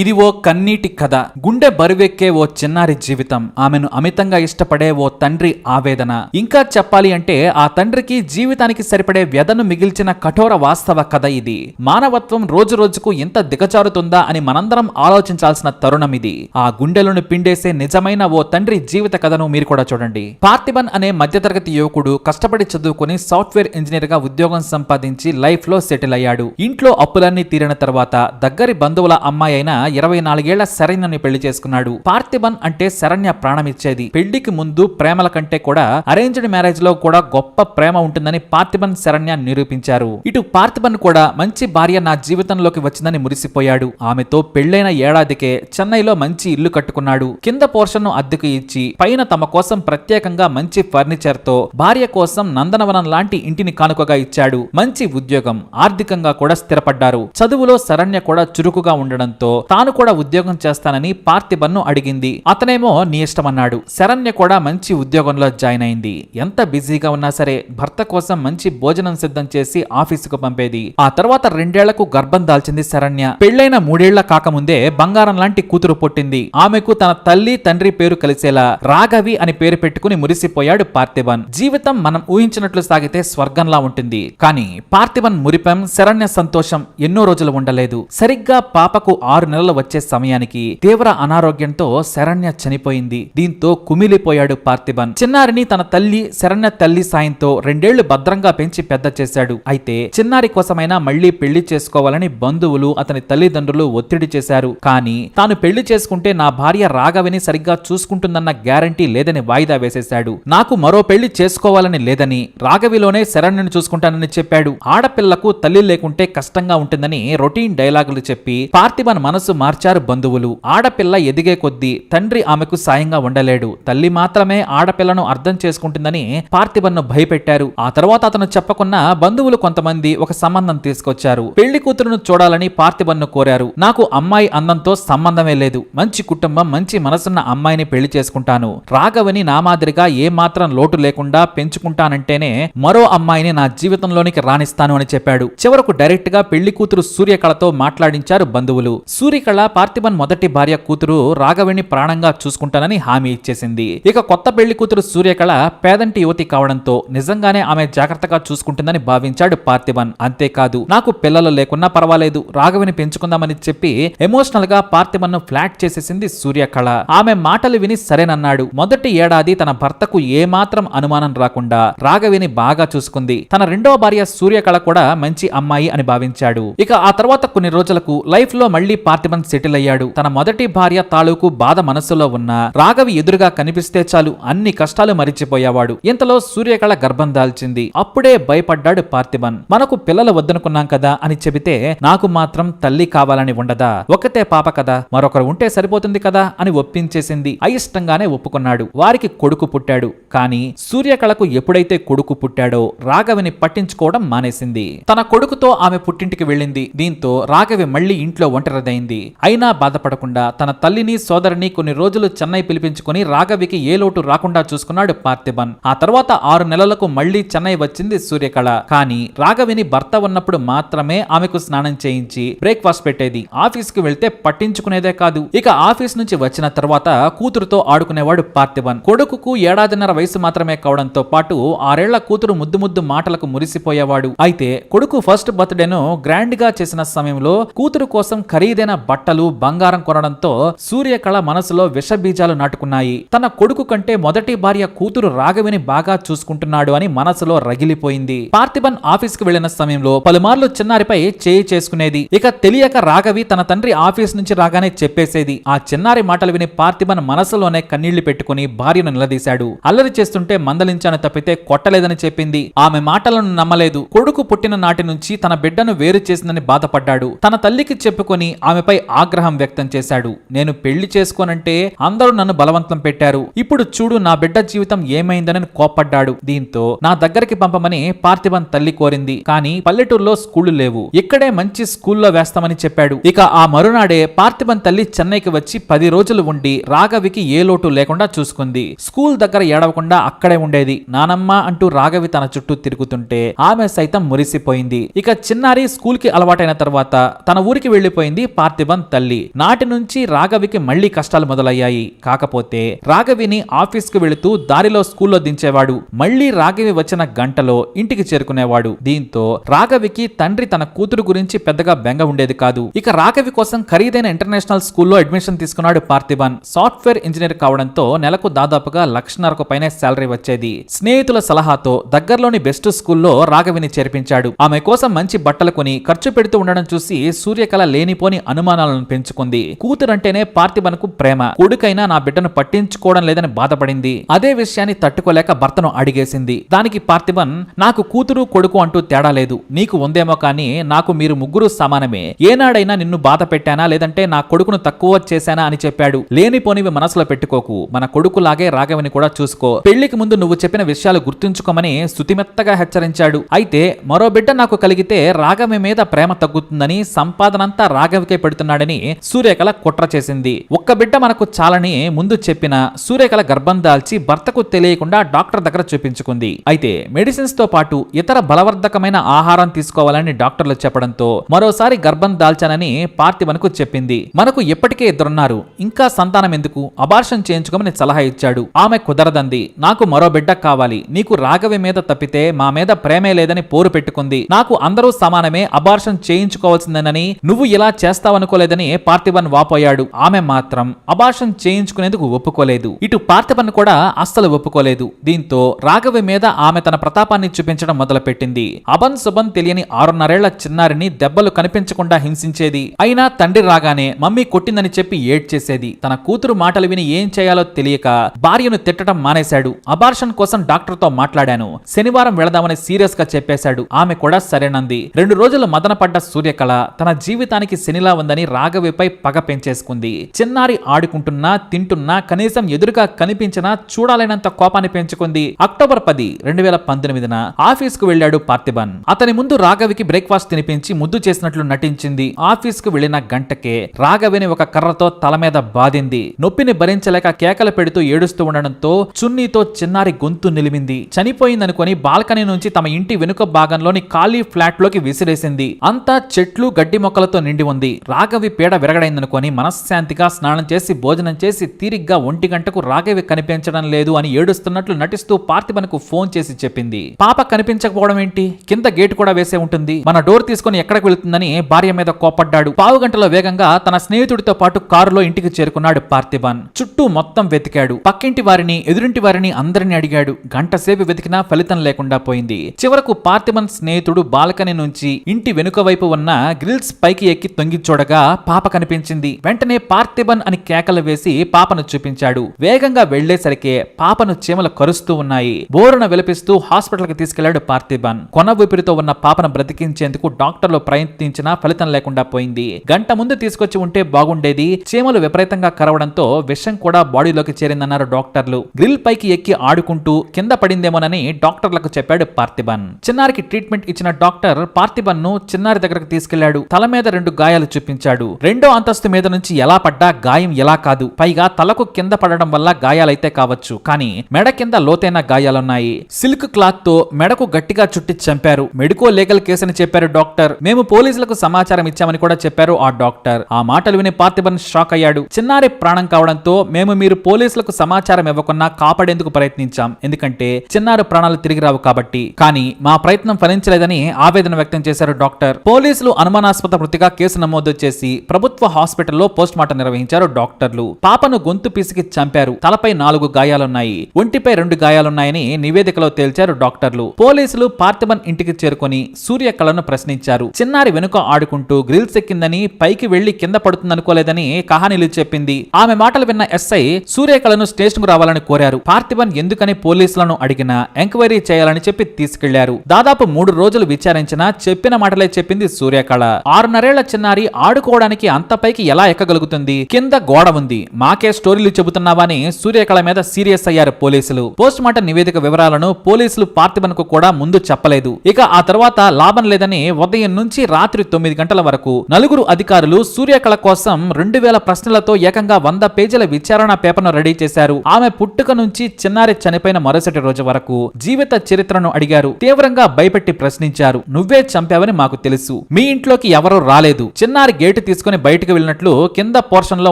ఇది ఓ కన్నీటి కథ. గుండె బరువెక్కే ఓ చిన్నారి జీవితం, ఆమెను అమితంగా ఇష్టపడే ఓ తండ్రి ఆవేదన. ఇంకా చెప్పాలి అంటే ఆ తండ్రికి జీవితానికి సరిపడే వ్యధను మిగిల్చిన కఠోర వాస్తవ కథ ఇది. మానవత్వం రోజు రోజుకు ఇంత దిగజారుతుందా అని మనందరం ఆలోచించాల్సిన తరుణం ఇది. ఆ గుండెలను పిండేసే నిజమైన ఓ తండ్రి జీవిత కథను మీరు కూడా చూడండి. పార్థిబన్ అనే మధ్యతరగతి యువకుడు కష్టపడి చదువుకుని సాఫ్ట్వేర్ ఇంజనీర్ గా ఉద్యోగం సంపాదించి లైఫ్ లో సెటిల్ అయ్యాడు. ఇంట్లో అప్పులన్నీ తీరిన తర్వాత దగ్గరి బంధువుల అమ్మాయి అయిన 24 ఏళ్ల శరణ్యని పెళ్లి చేసుకున్నాడు. పార్థిబన్ అంటే శరణ్య ప్రాణమిచ్చేది. పెళ్లికి ముందు ప్రేమల కంటే కూడా అరేంజ్డ్ మ్యారేజ్ లో కూడా గొప్ప ప్రేమ ఉంటుందని పార్థిబన్ శరణ్య నిరూపించారు. ఇటు పార్థిబన్ కూడా మంచి భార్య నా జీవితంలోకి వచ్చిందని మురిసిపోయాడు. ఆమెతో పెళ్లైన ఏడాదికే చెన్నైలో మంచి ఇల్లు కట్టుకున్నాడు. కింద పోర్షన్ ను అద్దెకు ఇచ్చి పైన తమ కోసం ప్రత్యేకంగా మంచి ఫర్నిచర్ తో భార్య కోసం నందనవనం లాంటి ఇంటిని కానుకగా ఇచ్చాడు. మంచి ఉద్యోగం, ఆర్థికంగా కూడా స్థిరపడ్డారు. చదువులో శరణ్య కూడా చురుకుగా ఉండడంతో తాను కూడా ఉద్యోగం చేస్తానని పార్థిబన్ ను అడిగింది. అతనేమో నీ ఇష్టమన్నాడు. శరణ్య కూడా మంచి ఉద్యోగంలో జాయిన్ అయింది. ఎంత బిజీగా ఉన్నా సరే భర్త కోసం మంచి భోజనం సిద్ధం చేసి ఆఫీసుకు పంపేది. ఆ తర్వాత 2 ఏళ్లకు గర్భం దాల్చింది శరణ్య. పెళ్లైన 3 ఏళ్ల కాకముందే బంగారం లాంటి కూతురు పుట్టింది. ఆమెకు తన తల్లి తండ్రి పేరు కలిసేలా రాఘవి అని పేరు పెట్టుకుని మురిసిపోయాడు పార్థిబన్. జీవితం మనం ఊహించినట్లు సాగితే స్వర్గంలా ఉంటుంది. కానీ పార్థిబన్ మురిపెం, శరణ్య సంతోషం ఎన్నో రోజులు ఉండలేదు. సరిగ్గా పాపకు 6 నెలలు వచ్చే సమయానికి తీవ్ర అనారోగ్యంతో శరణ్య చనిపోయింది. దీంతో కుమిలిపోయాడు పార్థిబన్. చిన్నారిని తన తల్లి శరణ్య తల్లి సాయంతో 2 ఏళ్లు భద్రంగా పెంచి పెద్ద చేశాడు. అయితే చిన్నారి కోసమైనా మళ్లీ పెళ్లి చేసుకోవాలని బంధువులు అతని తల్లిదండ్రులు ఒత్తిడి చేశారు. కానీ తాను పెళ్లి చేసుకుంటే నా భార్య రాఘవిని సరిగ్గా చూసుకుంటుందన్న గ్యారంటీ లేదని వాయిదా వేసేశాడు. నాకు మరో పెళ్లి చేసుకోవాలని లేదని, రాఘవిలోనే శరణ్యను చూసుకుంటానని చెప్పాడు. ఆడపిల్లకు తల్లి లేకుంటే కష్టంగా ఉంటుందని రొటీన్ డైలాగులు చెప్పి పార్థిబన్ మనసు మార్చారు బంధువులు. ఆడపిల్ల ఎదిగే కొద్దీ తండ్రి ఆమెకు సాయంగా ఉండలేడు. తల్లి మాత్రమే ఆడపిల్లను అర్థం చేసుకుంటుందని పార్థిబన్ ను భయపెట్టారు. ఆ తర్వాత అతను చెప్పకున్నా బంధువులు కొంతమంది ఒక సంబంధం తీసుకొచ్చారు. పెళ్లి కూతురును చూడాలని పార్థిబన్ ను కోరారు. నాకు అమ్మాయి అందంతో సంబంధమే లేదు. మంచి కుటుంబం, మంచి మనసున్న అమ్మాయిని పెళ్లి చేసుకుంటాను. రాఘవిని నా మాదిరిగా ఏ మాత్రం లోటు లేకుండా పెంచుకుంటానంటేనే మరో అమ్మాయిని నా జీవితంలోనికి రాణిస్తాను అని చెప్పాడు. చివరకు డైరెక్ట్ గా పెళ్లి కూతురు సూర్యకళతో మాట్లాడించారు బంధువులు. సూర్యకళ పార్థిబన్ మొదటి భార్య కూతురు రాఘవిని ప్రాణంగా చూసుకుంటానని హామీ ఇచ్చేసింది. ఇక కొత్త పెళ్లి కూతురు సూర్యకళ పేదంటి యువతి కావడంతో నిజంగానే ఆమె జాగ్రత్తగా చూసుకుంటుందని భావించాడు పార్థిబన్. అంతేకాదు, నాకు పిల్లలు లేకున్నా పర్వాలేదు, రాఘవిని పెంచుకుందామని చెప్పి ఎమోషనల్ గా పార్థిబన్ ను ఫ్లాట్ చేసేసింది సూర్యకళ. ఆమె మాటలు విని సరేనన్నాడు. మొదటి ఏడాది తన భర్తకు ఏమాత్రం అనుమానం రాకుండా రాఘవిని బాగా చూసుకుంది. తన రెండవ భార్య సూర్యకళ కూడా మంచి అమ్మాయి అని భావించాడు. ఇక ఆ తర్వాత కొన్ని రోజులకు లైఫ్ లో మళ్లీ పార్థిబన్ సెటిల్ అయ్యాడు. తన మొదటి భార్య తాలూకు బాధ మనసులో ఉన్న రాఘవి ఎదురుగా కనిపిస్తే చాలు అన్ని కష్టాలు మరిచిపోయేవాడు. ఇంతలో సూర్యకళ గర్భం దాల్చింది. అప్పుడే భయపడ్డాడు పార్థిబన్. మనకు పిల్లలు వద్దనుకున్నాం కదా అని చెబితే నాకు మాత్రం తల్లి కావాలని ఉండదా, ఒకతే పాప కదా, మరొకరు ఉంటే సరిపోతుంది కదా అని ఒప్పించేసింది. అయిష్టంగానే ఒప్పుకున్నాడు. వారికి కొడుకు పుట్టాడు. కానీ సూర్యకళకు ఎప్పుడైతే కొడుకు పుట్టాడో రాఘవిని పట్టించుకోవడం మానేసింది. తన కొడుకుతో ఆమె పుట్టింటికి వెళ్ళింది. దీంతో రాఘవి మళ్లీ ఇంట్లో ఒంటరిదైంది. అయినా బాధపడకుండా తన తల్లిని సోదరిని కొన్ని రోజులు చెన్నై పిలిపించుకుని రాఘవికి ఏ లోటు రాకుండా చూసుకున్నాడు పార్థిబన్. ఆ తర్వాత 6 నెలలకు మళ్లీ చెన్నై వచ్చింది సూర్యకళ. కానీ రాఘవిని భర్త ఉన్నప్పుడు మాత్రమే ఆమెకు స్నానం చేయించి బ్రేక్ఫాస్ట్ పెట్టేది. ఆఫీస్ కు వెళ్తే పట్టించుకునేదే కాదు. ఇక ఆఫీస్ నుంచి వచ్చిన తర్వాత కూతురుతో ఆడుకునేవాడు పార్థిబన్. కొడుకుకు 1.5 ఏళ్ల వయసు మాత్రమే కావడంతో పాటు 6 ఏళ్ల కూతురు ముద్దు ముద్దు మాటలకు మురిసిపోయేవాడు. అయితే కొడుకు ఫస్ట్ బర్త్డేను గ్రాండ్ గా చేసిన సమయంలో కూతురు కోసం ఖరీదైన బట్టలు, బంగారం కొనడంతో సూర్యకళ మనసులో విషబీజాలు నాటుకున్నాయి. తన కొడుకు కంటే మొదటి భార్య కూతురు రాఘవిని బాగా చూసుకుంటున్నాడు అని మనసులో రగిలిపోయింది. పార్థిబన్ ఆఫీస్ కు వెళ్లిన సమయంలో పలుమార్లు చిన్నారిపై చేయి చేసుకునేది. ఇక తెలియక రాఘవి తన తండ్రి ఆఫీస్ నుంచి రాగానే చెప్పేసేది. ఆ చిన్నారి మాటలు విని పార్థిబన్ మనసులోనే కన్నీళ్లు పెట్టుకుని భార్యను నిలదీశాడు. అల్లరి చేస్తుంటే మందలించాను తప్పితే కొట్టలేదని చెప్పింది. ఆమె మాటలను నమ్మలేదు. కొడుకు పుట్టిన నాటి నుంచి తన బిడ్డను వేరు చేసిందని బాధపడ్డాడు. తన తల్లికి చెప్పుకొని ఆమెపై ఆగ్రహం వ్యక్తం చేశాడు. నేను పెళ్లి చేసుకోనంటే అందరూ నన్ను బలవంతం పెట్టారు. ఇప్పుడు చూడు నా బిడ్డ జీవితం ఏమైందని కోప్పడ్డాడు. దీంతో నా దగ్గరికి పంపమని పార్థిబన్ తల్లి కోరింది. కానీ పల్లెటూరులో స్కూళ్లు లేవు, ఇక్కడే మంచి స్కూల్లో వేస్తామని చెప్పాడు. ఇక ఆ మరునాడే పార్థిబన్ తల్లి చెన్నైకి వచ్చి 10 రోజులు ఉండి రాఘవికి ఏ లోటు లేకుండా చూసుకుంది. స్కూల్ దగ్గర ఏడవకుండా అక్కడే ఉండేది. నానమ్మ అంటూ రాఘవి తన చుట్టూ తిరుగుతుంటే ఆమె సైతం మురిసిపోయింది. ఇక చిన్నారి స్కూల్ కి అలవాటైన తర్వాత తన ఊరికి వెళ్లిపోయింది పార్థిబన్. పార్థిబన్ తల్లి. నాటి నుంచి రాఘవికి మళ్లీ కష్టాలు మొదలయ్యాయి. కాకపోతే రాఘవిని ఆఫీస్ కు వెళుతూ దారిలో స్కూల్లో దించేవాడు. మళ్లీ రాఘవి వచ్చిన గంటలో ఇంటికి చేరుకునేవాడు. దీంతో రాఘవికి తండ్రి తన కూతురు గురించి పెద్దగా బెంగ ఉండేది కాదు. ఇక రాఘవి కోసం ఖరీదైన ఇంటర్నేషనల్ స్కూల్లో అడ్మిషన్ తీసుకున్నాడు పార్థిబన్. సాఫ్ట్వేర్ ఇంజనీర్ కావడంతో నెలకు దాదాపుగా 1,50,000 పైనే శాలరీ వచ్చేది. స్నేహితుల సలహాతో దగ్గరలోని బెస్ట్ స్కూల్లో రాఘవిని చేర్పించాడు. ఆమె కోసం మంచి బట్టలు కొని ఖర్చు పెడుతూ ఉండడం చూసి సూర్యకళ లేనిపోని అనుమానాలను పెంచుకుంది. కూతురంటేనే పార్థిబన్ కు ప్రేమ. కొడుకైనా నా బిడ్డను పట్టించుకోవడం లేదని బాధపడింది. అదే విషయాన్ని తట్టుకోలేక భర్తను అడిగేసింది. దానికి పార్థిబన్, నాకు కూతురు కొడుకు అంటూ తేడా లేదు. నీకు ఉందేమో కానీ నాకు మీరు ముగ్గురు సమానమే. ఏనాడైనా నిన్ను బాధ పెట్టానా లేదంటే నా కొడుకును తక్కువ చేశానా అని చెప్పాడు. లేనిపోనివి మనసులో పెట్టుకోకు. మన కొడుకులాగే రాఘవిని కూడా చూసుకో. పెళ్లికి ముందు నువ్వు చెప్పిన విషయాలు గుర్తుంచుకోమని శుతిమెత్తగా హెచ్చరించాడు. అయితే మరో బిడ్డ నాకు కలిగితే రాఘవి మీద ప్రేమ తగ్గుతుందని సంపాదనంతా రాఘవికే పెడుతున్నాడని సూర్యకళ కుట్ర చేసింది. ఒక్క బిడ్డ మనకు చాలని ముందు చెప్పిన సూర్యకళ గర్భం దాల్చి భర్తకు తెలియకుండా డాక్టర్ దగ్గర చూపించుకుంది. అయితే మెడిసిన్స్ తో పాటు ఇతర బలవర్ధకమైన ఆహారం తీసుకోవాలని డాక్టర్లు చెప్పడంతో మరోసారి గర్భం దాల్చానని పార్థిబన్ కు చెప్పింది. మనకు ఇప్పటికే ఇద్దరున్నారు, ఇంకా సంతానం ఎందుకు, అబార్షన్ చేయించుకోమని సలహా ఇచ్చాడు. ఆమె కుదరదంది. నాకు మరో బిడ్డ కావాలి. నీకు రాఘవి మీద తప్పితే మా మీద ప్రేమే లేదని పోరు పెట్టుకుంది. నాకు అందరూ సమానమే, అబార్షన్ చేయించుకోవాల్సిందేనని నువ్వు ఇలా చేస్తావనుకోలేదని పార్థిబన్ వాపోయాడు. ఆమె మాత్రం అబార్షన్ చేయించుకునేందుకు ఒప్పుకోలేదు. ఇటు పార్థిబన్ కూడా అస్సలు ఒప్పుకోలేదు. దీంతో రాఘవి మీద ఆమె తన ప్రతాపాన్ని చూపించడం మొదలుపెట్టింది. అబన్ సుబన్ తెలియని 6.5 ఏళ్ల చిన్నారిని దెబ్బలు కనిపించకుండా హింసించేది. అయినా తండ్రి రాగానే మమ్మీ కొట్టిందని చెప్పి ఏడ్చేసేది. తన కూతురు మాటలు విని ఏం చేయాలో తెలియక భార్యను తిట్టడం మానేశాడు. అబార్షన్ కోసం డాక్టర్ తో మాట్లాడాను, శనివారం వెళదామని సీరియస్ గా చెప్పేశాడు. ఆమె కూడా సరేనంది. 2 రోజులు మదనపడ్డ సూర్యకళ తన జీవితానికి శనిలా ఉందని రాఘవిపై పగ పెంచేసుకుంది. చిన్నారి ఆడుకుంటున్నా తింటున్నా కనీసం ఎదురుగా కనిపించినా చూడాలైనంత కోపాన్ని పెంచుకుంది. అక్టోబర్ 10, 2019న ఆఫీస్ కు వెళ్లాడు పార్థిబన్. అతని ముందు రాఘవికి బ్రేక్ఫాస్ట్ తినిపించి ముద్దు చేసినట్లు నటించింది. ఆఫీస్ కు వెళ్లిన గంటకే రాఘవిని ఒక కర్రతో తల మీద బాధింది. నొప్పిని భరించలేక కేకలు పెడుతూ ఏడుస్తూ ఉండడంతో చున్నీతో చిన్నారి గొంతు నిలిమింది. చనిపోయిందనుకొని బాల్కనీ నుంచి తమ ఇంటి వెనుక భాగంలోని ఖాళీ ఫ్లాట్ లోకి విసిరేసింది. అంతా చెట్లు గడ్డి మొక్కలతో నిండి ఉంది. రాఘవి పీడ విరగడైందనుకొని మనశ్శాంతిగా స్నానం చేసి భోజనం చేసి తీరిగ్గా 1 గంటకు రాఘవి కనిపించడం లేదు అని ఏడుస్తున్నట్లు నటిస్తూ పార్థిబన్ కు ఫోన్ చేసి చెప్పింది. పాప కనిపించకపోవడం ఏంటి, కింద గేట్ కూడా వేసే ఉంటుంది, మన డోర్ తీసుకుని ఎక్కడికి వెళుతుందని భార్య మీద కోపడ్డాడు. పావు గంటలో వేగంగా తన స్నేహితుడితో పాటు కారులో ఇంటికి చేరుకున్నాడు పార్థిబన్. చుట్టూ మొత్తం వెతికాడు. పక్కింటి వారిని ఎదురింటి వారిని అందరిని అడిగాడు. గంట సేపు వెతికినా ఫలితం లేకుండా పోయింది. చివరకు పార్థిబన్ స్నేహితుడు బాల్కనీ నుంచి ఇంటి వెనుక వైపు ఉన్న గ్రిల్స్ పైకి ఎక్కి తొంగి చూడగా పాప కనిపించింది. వెంటనే పార్థిబన్ అని కేకలు వేసి పాపను చూపించాడు. వేగంగా వెళ్లేసరికే పాపను చీమలు కరుస్తూ ఉన్నాయి. బోరున విలపిస్తూ హాస్పిటల్ కి తీసుకెళ్లాడు పార్థిబన్. కొన ఊపిరితో ఉన్న పాపను బ్రతికించేందుకు డాక్టర్లు ప్రయత్నించినా ఫలితం లేకుండా పోయింది. గంట ముందు తీసుకొచ్చి ఉంటే బాగుండేది. చీమలు విపరీతంగా కరవడంతో విషం కూడా బాడీలోకి చేరిందన్నారు డాక్టర్లు. గ్రిల్ పైకి ఎక్కి ఆడుకుంటూ కింద పడిందేమోనని డాక్టర్లకు చెప్పాడు పార్థిబన్. చిన్నారికి ట్రీట్మెంట్ ఇచ్చిన డాక్టర్ పార్థిబన్ ను చిన్నారి దగ్గరకు తీసుకెళ్లాడు. తల మీద 2 గాయాలు చూపించాడు. 2వ అంతస్తు మీద నుంచి ఎలా పడ్డా గాయం ఎలా కాదు. పైగా తలకు కింద పడడం వల్ల గాయాలైతే కావచ్చు, కానీ మెడ కింద లోతైన గాయాలున్నాయి. సిల్క్ క్లాత్ తో మెడకు గట్టిగా చుట్టి చంపారు. మెడికో లీగల్ కేసు అని చెప్పారు డాక్టర్. మేము పోలీసులకు సమాచారం ఇచ్చామని కూడా చెప్పారు ఆ డాక్టర్. ఆ మాటలు విని పార్థిబన్ షాక్ అయ్యాడు. చిన్నారి ప్రాణం కావడంతో మీరు పోలీసులకు సమాచారం ఇవ్వకున్నా కాపాడేందుకు ప్రయత్నించాం, ఎందుకంటే చిన్నారి ప్రాణాలు తిరిగి రావు కాబట్టి. కానీ మా ప్రయత్నం ఫలించలేదని ఆవేదన వ్యక్తం చేశారు డాక్టర్. పోలీసులు అనుమానాస్పద మృతిగా కేసు నమోదు చేసి ప్రభుత్వ హాస్పిటల్లో పోస్ట్ మార్టం నిర్వహించారు డాక్టర్లు. పాపను గొంతు పీసికి చంపారు. తలపై 4 గాయాలున్నాయి, ఒంటిపై 2 గాయాలున్నాయని నివేదికలో తేల్చారు డాక్టర్లు. పోలీసులు పార్థిబన్ ఇంటికి చేరుకొని సూర్యకళను ప్రశ్నించారు. చిన్నారి వెనుక ఆడుకుంటూ గ్రిల్స్ ఎక్కిందని పైకి వెళ్లి కింద పడుతుందనుకోలేదని కహానీలు చెప్పింది. ఆమె మాటలు విన్న ఎస్ఐ సూర్యకళను స్టేషన్ కు రావాలని కోరారు. పార్థిబన్ ఎందుకని పోలీసులను అడిగినా ఎంక్వైరీ చేయాలని చెప్పి తీసుకెళ్లారు. దాదాపు 3 రోజులు విచారించినా చెప్పిన మాటలే చెప్పింది సూర్యకళ. 6.5 ఏళ్ల చిన్నారి ఆడుకోవడానికి అంత పైకి ఎలా ఎక్కగలుగుతుంది? కింద గోడ ఉంది, మాకే స్టోరీలు చెబుతున్నావని సూర్యకళ మీద సీరియస్ అయ్యారు పోలీసులు. పోస్ట్ మార్టం నివేదిక వివరాలను పోలీసులు పార్థిబన్ కు కూడా ముందు చెప్పలేదు. ఇక ఆ తర్వాత లాభం లేదని ఉదయం నుంచి రాత్రి 9 గంటల వరకు 4 అధికారులు సూర్యకళ కోసం 2000 ప్రశ్నలతో ఏకంగా 100 పేజీల విచారణ పేపర్ను రెడీ చేశారు. ఆమె పుట్టుక నుంచి చిన్నారి చనిపోయిన మరుసటి రోజు వరకు జీవిత చరిత్రను అడిగారు. తీవ్రంగా భయపెట్టి ప్రశ్నించారు. నువ్వే చంపావని మాకు తెలుసు, మీ ఇంట్లోకి ఎవరూ రాలేదు, చిన్నారి గేటు తీసుకుని బయటకు వెళ్ళినట్లు కింద పోర్షన్ లో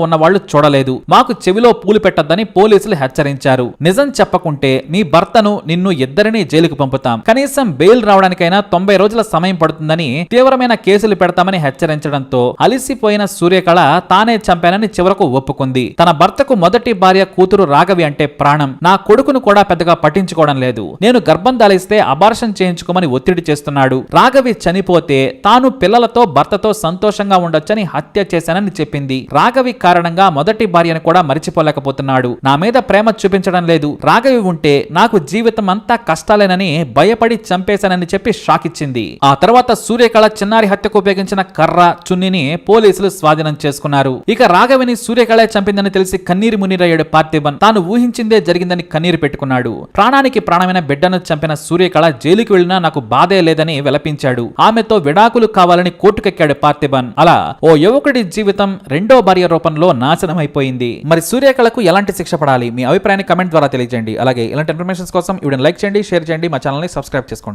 ఉన్న వాళ్ళు చూడలేదు. మాకు చెవిలో పూలు పెట్టొద్దని పోలీసులు హెచ్చరించారు. నిజం చెప్పకుంటే మీ భర్తను నిన్ను ఇద్దరిని జైలుకు పంపుతాం, కనీసం బెయిల్ రావడానికైనా 90 రోజుల సమయం పడుతుందని తీవ్రమైన కేసులు పెడతామని హెచ్చరించడంతో అలిసిపోయిన సూర్యకళ తానే చంపానని చివరకు ఒప్పుకుంది. తన భర్తకు మొదటి భార్య కూతురు రాఘవి అంటే ప్రాణం. నా కొడుకును కూడా పెద్దగా పట్టించుకోవడం లేదు. నేను గర్భం దాలిస్తే అబార్షన్ చేయించుకోమని ఒత్తిడి చేస్తున్నాడు. రాఘవి చనిపోతే తాను పిల్లలతో భర్తతో సంతోషంగా ఉండొచ్చని హత్య చేశానని చెప్పింది. రాఘవి కారణంగా మొదటి భార్యను కూడా మరిచిపోలేకపోతున్నాడు. నా మీద ప్రేమ చూపించడం లేదు. రాఘవి ఉంటే నాకు జీవితం అంతా కష్టాలేనని భయపడి చంపేశానని చెప్పి షాక్ ఇచ్చింది. ఆ తర్వాత సూర్యకళ చిన్నారి హత్యకు ఉపయోగించిన కర్ర, చున్నీని పోలీసులు స్వాధీనం చేసుకున్నారు. ఇక రాఘవిని సూర్యకళ చంపిందని తెలిసి కన్నీరు మున్నీరయ్యాడు పార్థిబన్. తాను ఊహించిందే జరిగిందని కన్నీరు పెట్టుకున్నాడు. ప్రాణానికి ప్రాణమైన బిడ్డను చంపిన సూర్యకళ జైలుకి వెళ్లినా నాకు బాధే లేదని విలపించాడు. ఆమెతో విడాకులు కావాలని కోర్టుకెక్కాడు పార్థిబన్. అలా ఓ యువకుడి జీవితం రెండో భార్య రూపంలో నాశనం అయిపోయింది. మరి సూర్యకళకు ఎలాంటి శిక్ష పడాలి? మీ అభిప్రాయాన్ని కమెంట్ ద్వారా తెలియజేయండి. అలాగే ఇలాంటి ఇన్ఫర్మేషన్ కోసం వీడియోని లైక్ చేయండి, షేర్ చేయండి, మా ఛానల్ని సబ్స్క్రైబ్ చేసుకోండి.